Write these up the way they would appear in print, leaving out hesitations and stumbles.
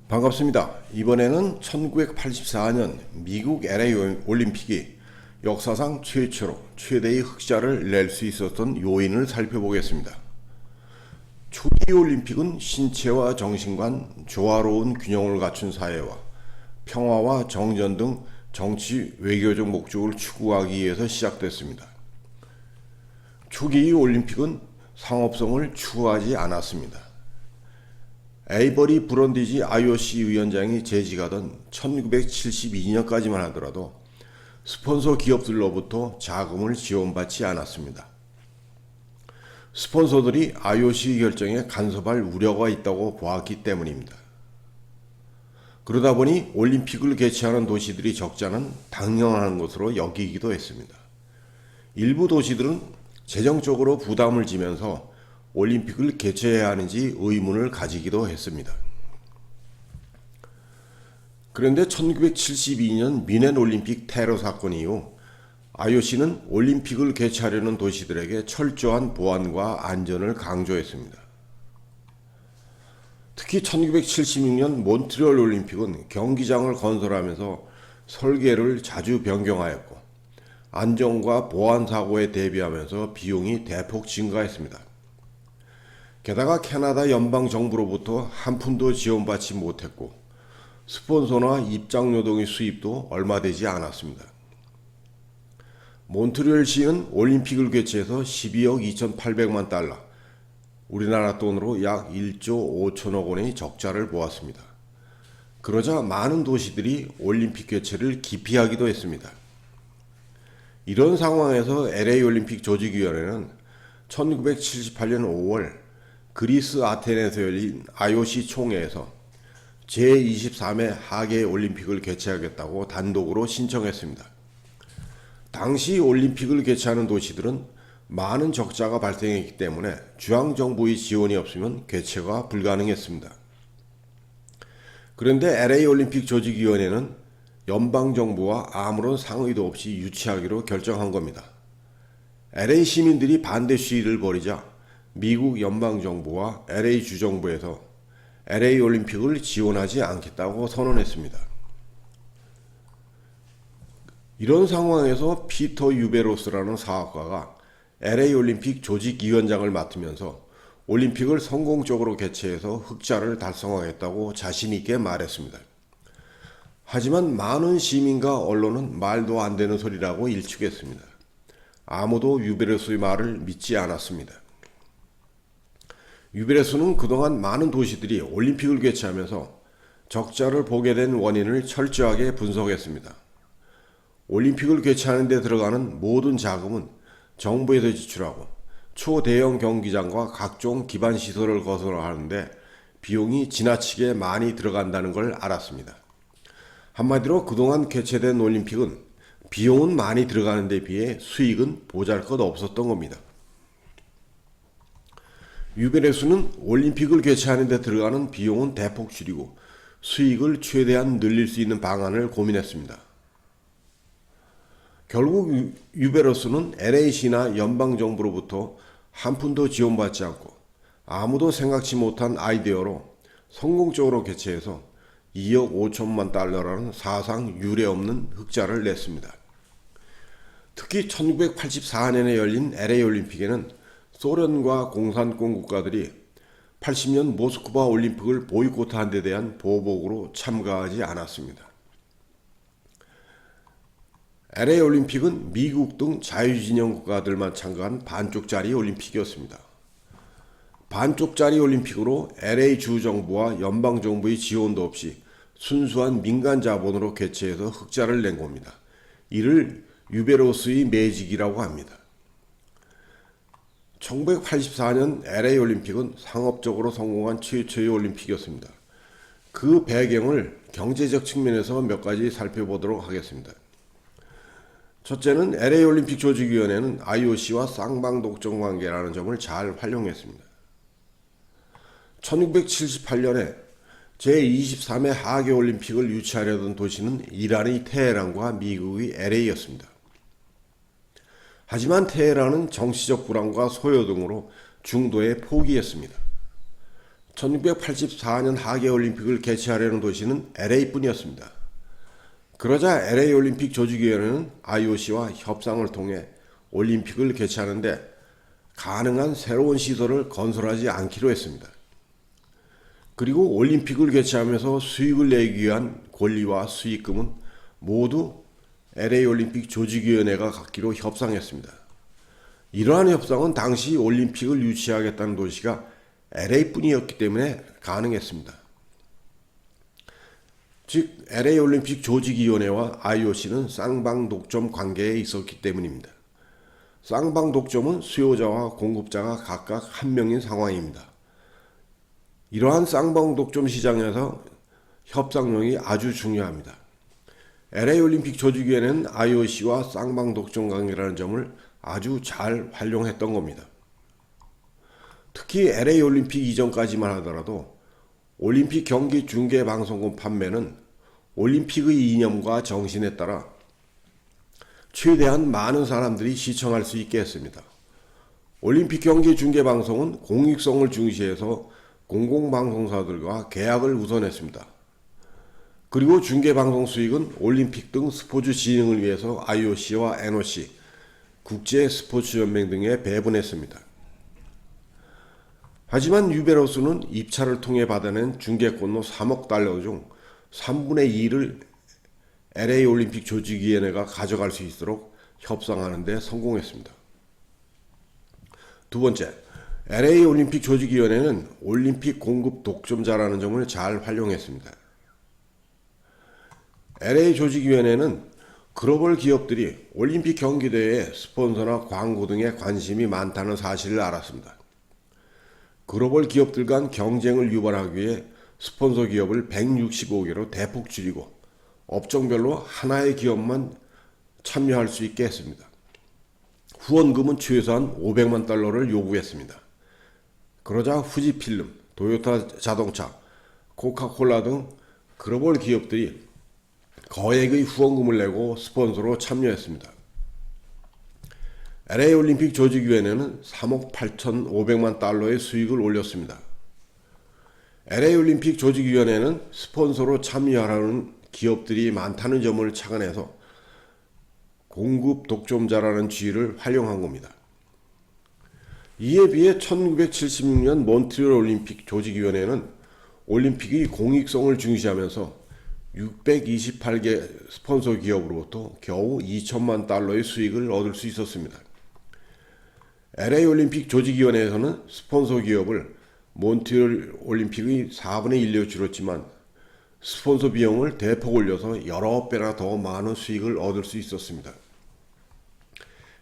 반갑습니다. 이번에는 1984년 미국 LA 올림픽이 역사상 최초로 최대의 흑자를 낼 수 있었던 요인을 살펴보겠습니다. 초기 올림픽은 신체와 정신 간 조화로운 균형을 갖춘 사회와 평화와 정전 등 정치 외교적 목적을 추구하기 위해서 시작됐습니다. 초기 올림픽은 상업성을 추구하지 않았습니다. 에이버리 브런디지 IOC 위원장이 재직하던 1972년까지만 하더라도 스폰서 기업들로부터 자금을 지원받지 않았습니다. 스폰서들이 IOC 결정에 간섭할 우려가 있다고 보았기 때문입니다. 그러다 보니 올림픽을 개최하는 도시들이 적자는 당연한 것으로 여기기도 했습니다. 일부 도시들은 재정적으로 부담을 지면서 올림픽을 개최해야 하는지 의문을 가지기도 했습니다. 그런데 1972년 뮌헨 올림픽 테러 사건 이후 IOC는 올림픽을 개최하려는 도시들에게 철저한 보안과 안전을 강조했습니다. 특히 1976년 몬트리올 올림픽은 경기장을 건설하면서 설계를 자주 변경하였고 안전과 보안 사고에 대비하면서 비용이 대폭 증가했습니다. 게다가 캐나다 연방정부로부터 한 푼도 지원받지 못했고 스폰서나 입장료 등의 수입도 얼마 되지 않았습니다. 몬트리올시는 올림픽을 개최해서 12억 2,800만 달러, 우리나라 돈으로 약 1조 5천억 원의 적자를 보았습니다. 그러자 많은 도시들이 올림픽 개최를 기피하기도 했습니다. 이런 상황에서 LA 올림픽 조직위원회는 1978년 5월 그리스 아테네에서 열린 IOC 총회에서 제23회 하계 올림픽을 개최하겠다고 단독으로 신청했습니다. 당시 올림픽을 개최하는 도시들은 많은 적자가 발생했기 때문에 중앙정부의 지원이 없으면 개최가 불가능했습니다. 그런데 LA 올림픽 조직위원회는 연방정부와 아무런 상의도 없이 유치하기로 결정한 겁니다. LA 시민들이 반대 시위를 벌이자 미국 연방정부와 LA 주정부에서 LA 올림픽을 지원하지 않겠다고 선언했습니다. 이런 상황에서 피터 유베로스라는 사학과가 LA 올림픽 조직위원장을 맡으면서 올림픽을 성공적으로 개최해서 흑자를 달성하겠다고 자신 있게 말했습니다. 하지만 많은 시민과 언론은 말도 안 되는 소리라고 일축했습니다. 아무도 유베로스의 말을 믿지 않았습니다. 유베로스는 그동안 많은 도시들이 올림픽을 개최하면서 적자를 보게 된 원인을 철저하게 분석했습니다. 올림픽을 개최하는 데 들어가는 모든 자금은 정부에서 지출하고 초대형 경기장과 각종 기반 시설을 건설하는데 비용이 지나치게 많이 들어간다는 걸 알았습니다. 한마디로 그동안 개최된 올림픽은 비용은 많이 들어가는 데 비해 수익은 보잘것없었던 겁니다. 유베레스는 올림픽을 개최하는 데 들어가는 비용은 대폭 줄이고 수익을 최대한 늘릴 수 있는 방안을 고민했습니다. 결국 유베레스는 LA시나 연방정부로부터 한 푼도 지원받지 않고 아무도 생각지 못한 아이디어로 성공적으로 개최해서 2억 5천만 달러라는 사상 유례없는 흑자를 냈습니다. 특히 1984년에 열린 LA 올림픽에는 소련과 공산권 국가들이 80년 모스크바 올림픽을 보이콧한 데 대한 보복으로 참가하지 않았습니다. LA 올림픽은 미국 등 자유진영 국가들만 참가한 반쪽짜리 올림픽이었습니다. 반쪽짜리 올림픽으로 LA 주정부와 연방정부의 지원도 없이 순수한 민간 자본으로 개최해서 흑자를 낸 겁니다. 이를 유베로스의 매직이라고 합니다. 1984년 LA 올림픽은 상업적으로 성공한 최초의 올림픽이었습니다. 그 배경을 경제적 측면에서 몇 가지 살펴보도록 하겠습니다. 첫째는 LA 올림픽 조직위원회는 IOC와 쌍방독점 관계라는 점을 잘 활용했습니다. 1978년에 제23회 하계 올림픽을 유치하려던 도시는 이란의 테헤란과 미국의 LA였습니다. 하지만 테헤란은 정치적 불안과 소요 등으로 중도에 포기했습니다. 1984년 하계올림픽을 개최하려는 도시는 LA뿐이었습니다. 그러자 LA 올림픽 조직위원회는 IOC와 협상을 통해 올림픽을 개최하는데 가능한 새로운 시설을 건설하지 않기로 했습니다. 그리고 올림픽을 개최하면서 수익을 내기 위한 권리와 수익금은 모두 LA 올림픽 조직위원회가 갖기로 협상했습니다. 이러한 협상은 당시 올림픽을 유치하겠다는 도시가 LA뿐이었기 때문에 가능했습니다. 즉 LA 올림픽 조직위원회와 IOC는 쌍방독점 관계에 있었기 때문입니다. 쌍방독점은 수요자와 공급자가 각각 한 명인 상황입니다. 이러한 쌍방독점 시장에서 협상력이 아주 중요합니다. LA 올림픽 조직위원회는 IOC와 쌍방독점 관계라는 점을 아주 잘 활용했던 겁니다. 특히 LA 올림픽 이전까지만 하더라도 올림픽 경기 중계 방송권 판매는 올림픽의 이념과 정신에 따라 최대한 많은 사람들이 시청할 수 있게 했습니다. 올림픽 경기 중계 방송은 공익성을 중시해서 공공방송사들과 계약을 우선했습니다. 그리고 중계방송 수익은 올림픽 등 스포츠 진흥을 위해서 IOC와 NOC, 국제스포츠연맹 등에 배분했습니다. 하지만 유베로스는 입찰을 통해 받아낸 중계권료 3억 달러 중 3분의 2를 LA 올림픽 조직위원회가 가져갈 수 있도록 협상하는 데 성공했습니다. 두 번째, LA 올림픽 조직위원회는 올림픽 공급 독점자라는 점을 잘 활용했습니다. LA 조직위원회는 글로벌 기업들이 올림픽 경기대회에 스폰서나 광고 등에 관심이 많다는 사실을 알았습니다. 글로벌 기업들 간 경쟁을 유발하기 위해 스폰서 기업을 165개로 대폭 줄이고 업종별로 하나의 기업만 참여할 수 있게 했습니다. 후원금은 최소한 500만 달러를 요구했습니다. 그러자 후지필름, 도요타 자동차, 코카콜라 등 글로벌 기업들이 거액의 후원금을 내고 스폰서로 참여했습니다. LA 올림픽 조직위원회는 3억 8,500만 달러의 수익을 올렸습니다. LA 올림픽 조직위원회는 스폰서로 참여하라는 기업들이 많다는 점을 착안해서 공급 독점자라는 지위를 활용한 겁니다. 이에 비해 1976년 몬트리올 올림픽 조직위원회는 올림픽의 공익성을 중시하면서 628개 스폰서 기업으로부터 겨우 2천만 달러의 수익을 얻을 수 있었습니다. LA 올림픽 조직위원회에서는 스폰서 기업을 몬트리올 올림픽의 4분의 1로 줄였지만 스폰서 비용을 대폭 올려서 여러 배나 더 많은 수익을 얻을 수 있었습니다.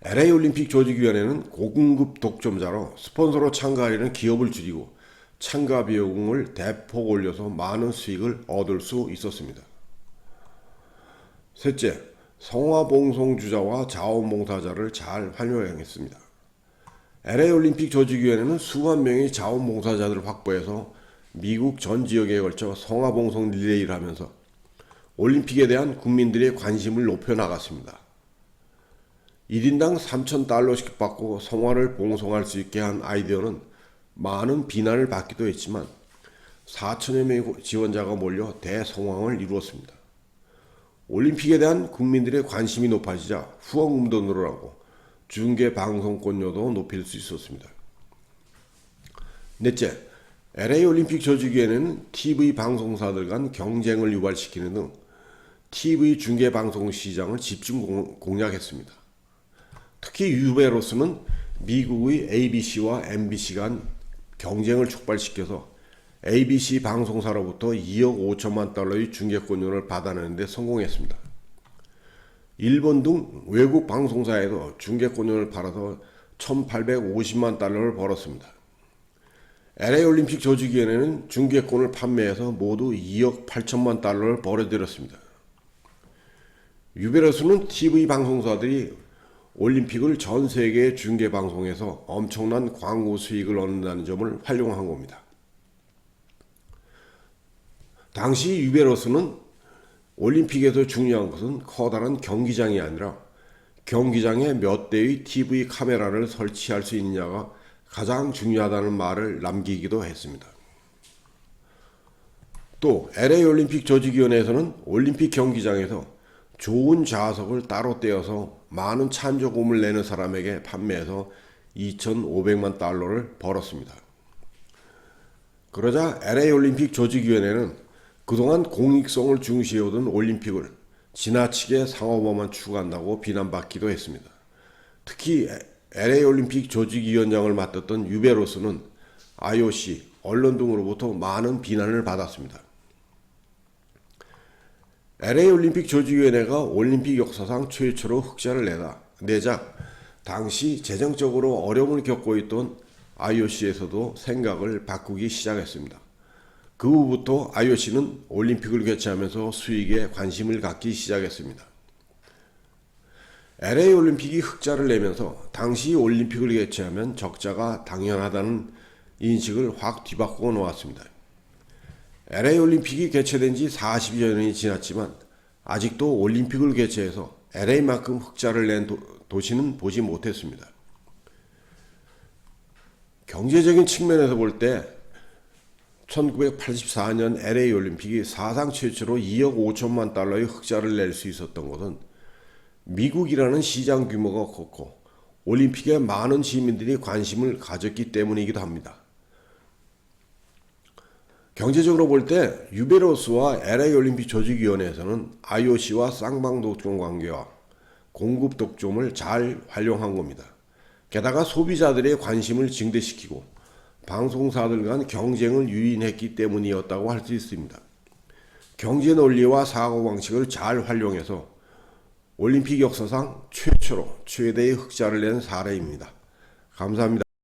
LA 올림픽 조직위원회는 고공급 독점자로 스폰서로 참가하려는 기업을 줄이고 참가 비용을 대폭 올려서 많은 수익을 얻을 수 있었습니다. 셋째, 성화봉송주자와 자원봉사자를 잘 활용했습니다. LA 올림픽 조직위원회는 수만 명의 자원봉사자들을 확보해서 미국 전 지역에 걸쳐 성화봉송 릴레이를 하면서 올림픽에 대한 국민들의 관심을 높여 나갔습니다. 1인당 3,000달러씩 받고 성화를 봉송할 수 있게 한 아이디어는 많은 비난을 받기도 했지만 4천여 명의 지원자가 몰려 대성황을 이루었습니다. 올림픽에 대한 국민들의 관심이 높아지자 후원금도 늘어나고 중계 방송권료도 높일 수 있었습니다. 넷째, LA 올림픽 조직위원회는 TV 방송사들 간 경쟁을 유발시키는 등 TV 중계 방송 시장을 집중 공략했습니다. 특히 유베로스는 미국의 ABC와 MBC 간 경쟁을 촉발시켜서 ABC 방송사로부터 2억 5천만 달러의 중계권료를 받아내는 데 성공했습니다. 일본 등 외국 방송사에도 중계권료를 팔아서 1,850만 달러를 벌었습니다. LA 올림픽 조직위원회는 중계권을 판매해서 모두 2억 8천만 달러를 벌어들였습니다. 유베로스는 TV 방송사들이 올림픽을 전 세계의 중계 방송에서 엄청난 광고 수익을 얻는다는 점을 활용한 겁니다. 당시 유베로스는 올림픽에서 중요한 것은 커다란 경기장이 아니라 경기장에 몇 대의 TV 카메라를 설치할 수 있느냐가 가장 중요하다는 말을 남기기도 했습니다. 또 LA 올림픽 조직위원회에서는 올림픽 경기장에서 좋은 좌석을 따로 떼어서 많은 찬조금을 내는 사람에게 판매해서 2,500만 달러를 벌었습니다. 그러자 LA 올림픽 조직위원회는 그동안 공익성을 중시해오던 올림픽을 지나치게 상업화만 추구한다고 비난받기도 했습니다. 특히 LA 올림픽 조직위원장을 맡았던 유베로스는 IOC, 언론 등으로부터 많은 비난을 받았습니다. LA 올림픽 조직위원회가 올림픽 역사상 최초로 흑자를 내자 당시 재정적으로 어려움을 겪고 있던 IOC에서도 생각을 바꾸기 시작했습니다. 그 후부터 IOC는 올림픽을 개최하면서 수익에 관심을 갖기 시작했습니다. LA 올림픽이 흑자를 내면서 당시 올림픽을 개최하면 적자가 당연하다는 인식을 확 뒤바꾸어 놓았습니다. LA 올림픽이 개최된 지 40여 년이 지났지만 아직도 올림픽을 개최해서 LA만큼 흑자를 낸 도시는 보지 못했습니다. 경제적인 측면에서 볼 때 1984년 LA 올림픽이 사상 최초로 2억 5천만 달러의 흑자를 낼 수 있었던 것은 미국이라는 시장 규모가 컸고 올림픽에 많은 시민들이 관심을 가졌기 때문이기도 합니다. 경제적으로 볼 때 유베로스와 LA 올림픽 조직위원회에서는 IOC와 쌍방독점 관계와 공급 독점을 잘 활용한 겁니다. 게다가 소비자들의 관심을 증대시키고 방송사들 간 경쟁을 유인했기 때문이었다고 할 수 있습니다. 경제 논리와 사고방식을 잘 활용해서 올림픽 역사상 최초로 최대의 흑자를 낸 사례입니다. 감사합니다.